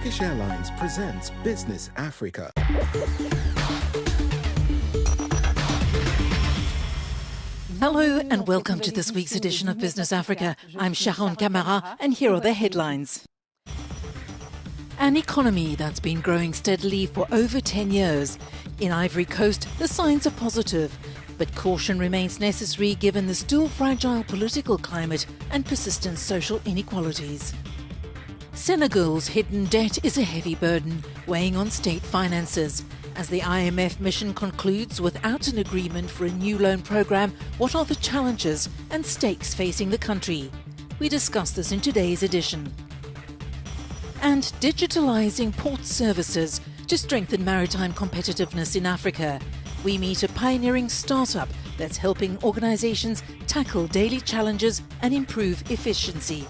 Turkish Airlines presents Business Africa. Hello and welcome to this week's edition of Business Africa. I'm Sharon Camara and here are the headlines. An economy that's been growing steadily for over 10 years. In Ivory Coast, the signs are positive, but caution remains necessary given the still fragile political climate and persistent social inequalities. Senegal's hidden debt is a heavy burden, weighing on state finances. As the IMF mission concludes without an agreement for a new loan program, what are the challenges and stakes facing the country? We discuss this in today's edition. And digitalizing port services to strengthen maritime competitiveness in Africa. We meet a pioneering startup that's helping organizations tackle daily challenges and improve efficiency.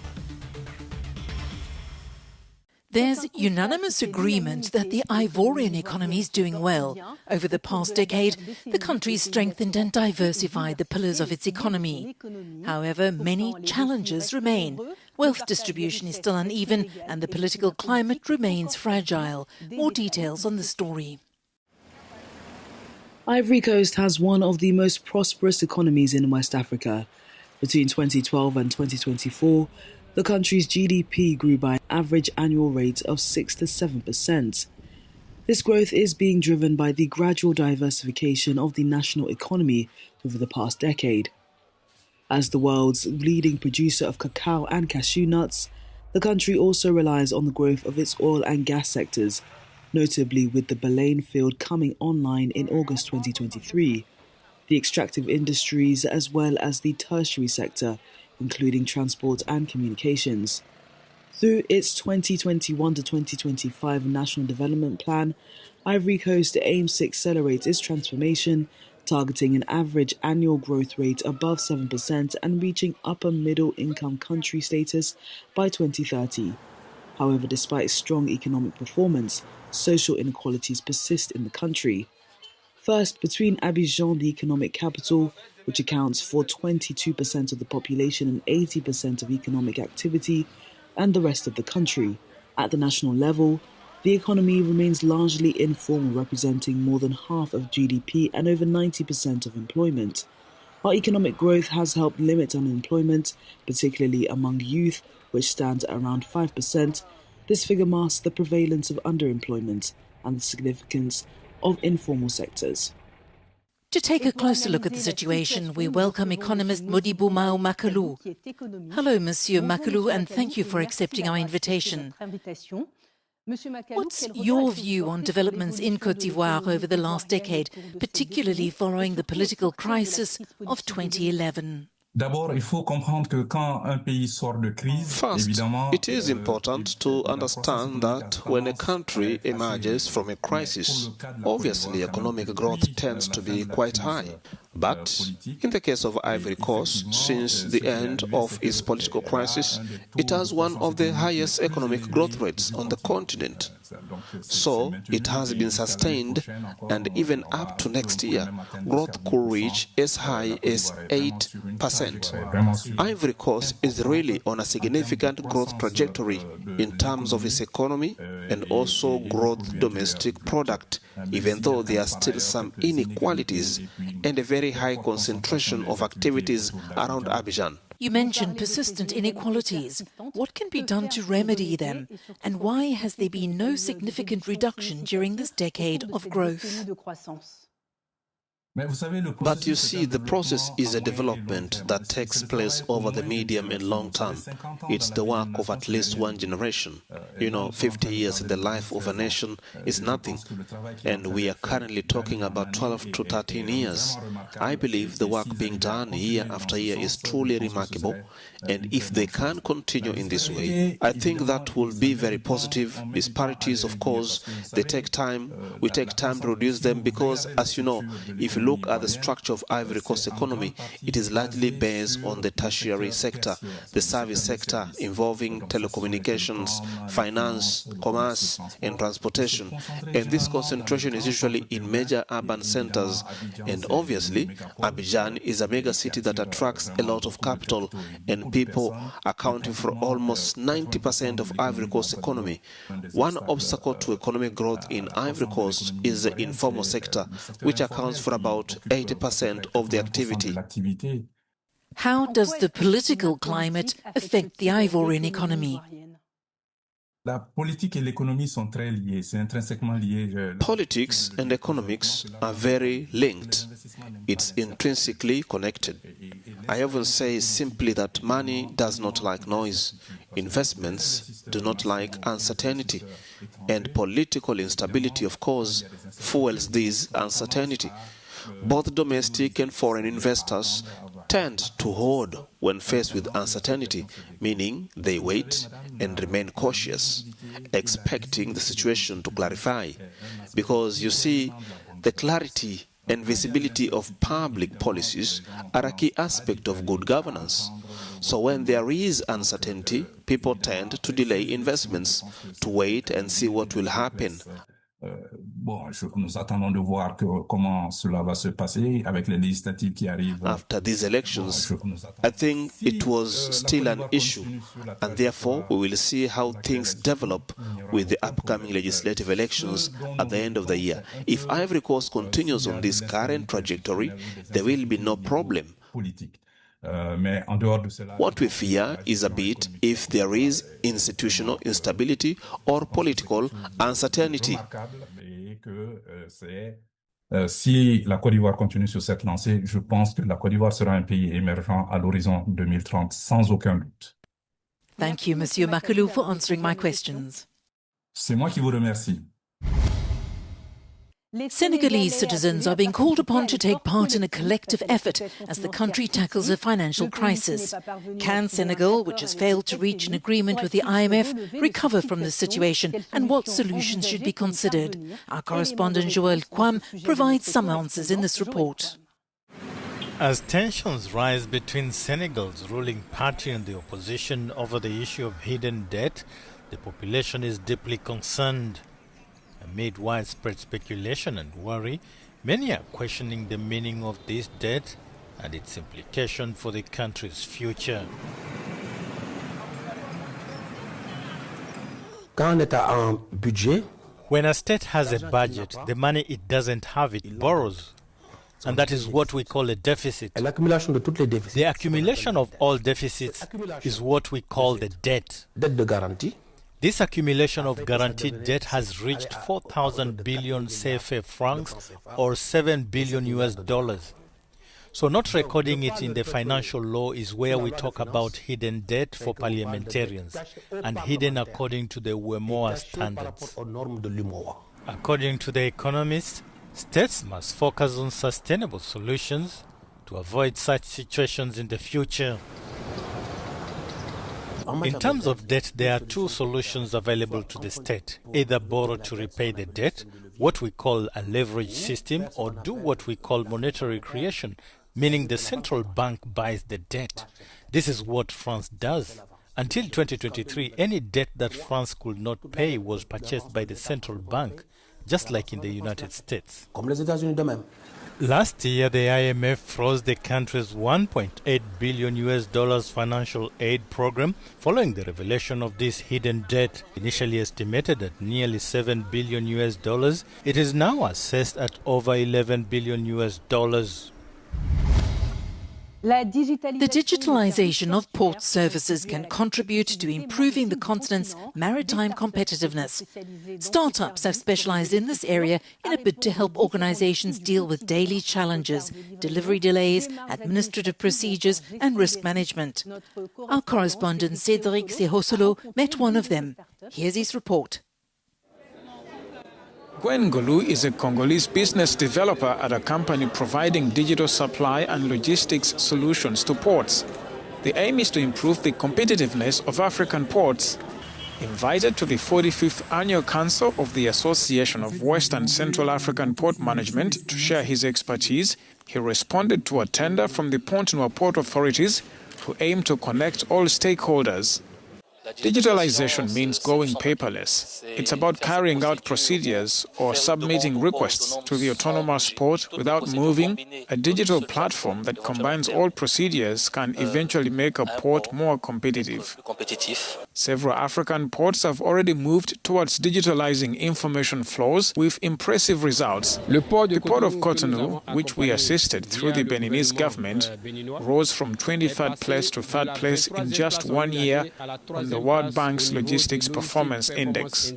There's unanimous agreement that the Ivorian economy is doing well. Over the past decade, the country's strengthened and diversified the pillars of its economy. However, many challenges remain. Wealth distribution is still uneven and the political climate remains fragile. More details on the story. Ivory Coast has one of the most prosperous economies in West Africa. Between 2012 and 2024, the country's GDP grew by an average annual rate of 6 to 7%. This growth is being driven by the gradual diversification of the national economy over the past decade. As the world's leading producer of cacao and cashew nuts, the country also relies on the growth of its oil and gas sectors, notably with the Baleine field coming online in August 2023, the extractive industries as well as the tertiary sector, including transport and communications. Through its 2021 to 2025 National Development Plan, Ivory Coast aims to accelerate its transformation, targeting an average annual growth rate above 7% and reaching upper middle income country status by 2030. However, despite strong economic performance, social inequalities persist in the country. First, between Abidjan, the economic capital, which accounts for 22% of the population and 80% of economic activity, and the rest of the country. At the national level, the economy remains largely informal, representing more than half of GDP and over 90% of employment. While economic growth has helped limit unemployment, particularly among youth, which stands at around 5%, this figure masks the prevalence of underemployment and the significance of informal sectors. To take a closer look at the situation, we welcome economist Modibo Mao Makalou. Hello, Monsieur Makalou, and thank you for accepting our invitation. What's your view on developments in Côte d'Ivoire over the last decade, particularly following the political crisis of 2011? First, it is important to understand that when a country emerges from a crisis, obviously economic growth tends to be quite high. But in the case of Ivory Coast, since the end of its political crisis, it has one of the highest economic growth rates on the continent. So it has been sustained, and even up to next year, growth could reach as high as 8%. Ivory Coast is really on a significant growth trajectory in terms of its economy and also growth domestic product, even though there are still some inequalities and a very high concentration of activities around Abidjan. You mentioned persistent inequalities. What can be done to remedy them? And why has there been no significant reduction during this decade of growth? But you see, the process is a development that takes place over the medium and long term. It's the work of at least one generation. 50 years in the life of a nation is nothing. And we are currently talking about 12 to 13 years. I believe the work being done year after year is truly remarkable. And if they can continue in this way, I think that will be very positive. Disparities, of course, they take time. We take time to reduce them because, as you know, if you you look at the structure of Ivory Coast economy, it is largely based on the tertiary sector, the service sector involving telecommunications, finance, commerce, and transportation. And this concentration is usually in major urban centers. And obviously, Abidjan is a mega city that attracts a lot of capital and people, accounting for almost 90% of Ivory Coast economy. One obstacle to economic growth in Ivory Coast is the informal sector, which accounts for about 80% of the activity. How does the political climate affect the Ivorian economy? Politics and economics are very linked. It's intrinsically connected. I often say simply that money does not like noise. Investments do not like uncertainty. And political instability, of course, fuels this uncertainty. Both domestic and foreign investors tend to hoard when faced with uncertainty, meaning they wait and remain cautious, expecting the situation to clarify. Because you see, the clarity and visibility of public policies are a key aspect of good governance. So when there is uncertainty, people tend to delay investments, to wait and see what will happen. After these elections, I think it was still an issue, and therefore we will see how things develop with the upcoming legislative elections at the end of the year. If Ivory Coast continues on this current trajectory, there will be no problem. What we fear is a bit if there is institutional instability or political uncertainty. Si la Côte d'Ivoire continue sur cette lancée, je pense que la Côte d'Ivoire sera un pays émergent à l'horizon 2030, sans aucun doute. Thank you, Monsieur Makalou, for answering my questions. C'est moi qui vous remercie. Senegalese citizens are being called upon to take part in a collective effort as the country tackles a financial crisis. Can Senegal, which has failed to reach an agreement with the IMF, recover from this situation, and what solutions should be considered? Our correspondent Joël Kwam provides some answers in this report. As tensions rise between Senegal's ruling party and the opposition over the issue of hidden debt, the population is deeply concerned. Amid widespread speculation and worry, many are questioning the meaning of this debt and its implication for the country's future. When a state has a budget, the money it doesn't have, it borrows. And that is what we call a deficit. The accumulation of all deficits is what we call the debt. This accumulation of guaranteed debt has reached 4,000 billion CFA francs or $7 billion US. So not recording it in the financial law is where we talk about hidden debt for parliamentarians and hidden according to the UEMOA standards. According to the economists, states must focus on sustainable solutions to avoid such situations in the future. In terms of debt, there are two solutions available to the state. Either borrow to repay the debt, what we call a leverage system, or do what we call monetary creation, meaning the central bank buys the debt. This is what France does. Until 2023, any debt that France could not pay was purchased by the central bank, just like in the United States. Last year, the IMF froze the country's $1.8 billion US financial aid program following the revelation of this hidden debt. Initially estimated at nearly $7 billion US, it is now assessed at over $11 billion US. The digitalization of port services can contribute to improving the continent's maritime competitiveness. Startups have specialized in this area in a bid to help organizations deal with daily challenges, delivery delays, administrative procedures, and risk management. Our correspondent Cédric Sehosolo met one of them. Here's his report. Gwen Golu is a Congolese business developer at a company providing digital supply and logistics solutions to ports. The aim is to improve the competitiveness of African ports. Invited to the 45th Annual Council of the Association of West and Central African Port Management to share his expertise, he responded to a tender from the Pont-Noir Port authorities who aim to connect all stakeholders. Digitalization means going paperless. It's about carrying out procedures or submitting requests to the autonomous port without moving. A digital platform that combines all procedures can eventually make a port more competitive. Several African ports have already moved towards digitalizing information flows with impressive results. The port of Côte, which we assisted through the Beninese government, rose from 23rd place to 3rd place in just 1 year on the World Bank's Logistics Performance Index.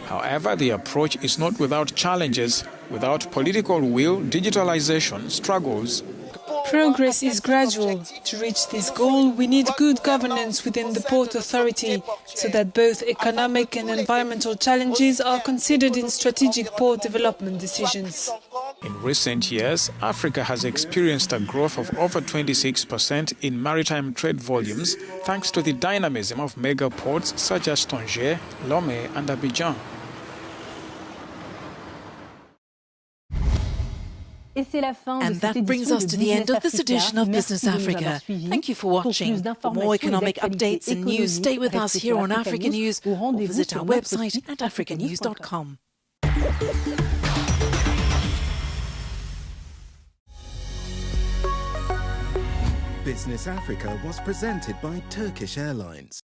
However, the approach is not without challenges. Without political will, digitalization struggles. Progress is gradual. To reach this goal, we need good governance within the Port Authority so that both economic and environmental challenges are considered in strategic port development decisions. In recent years, Africa has experienced a growth of over 26% in maritime trade volumes thanks to the dynamism of mega ports such as Tanger, Lomé and Abidjan. And that brings us to the end of this edition of Business Africa. Thank you for watching. For more economic updates and news, stay with us here on Africa News or visit our website at africanews.com. Business Africa was presented by Turkish Airlines.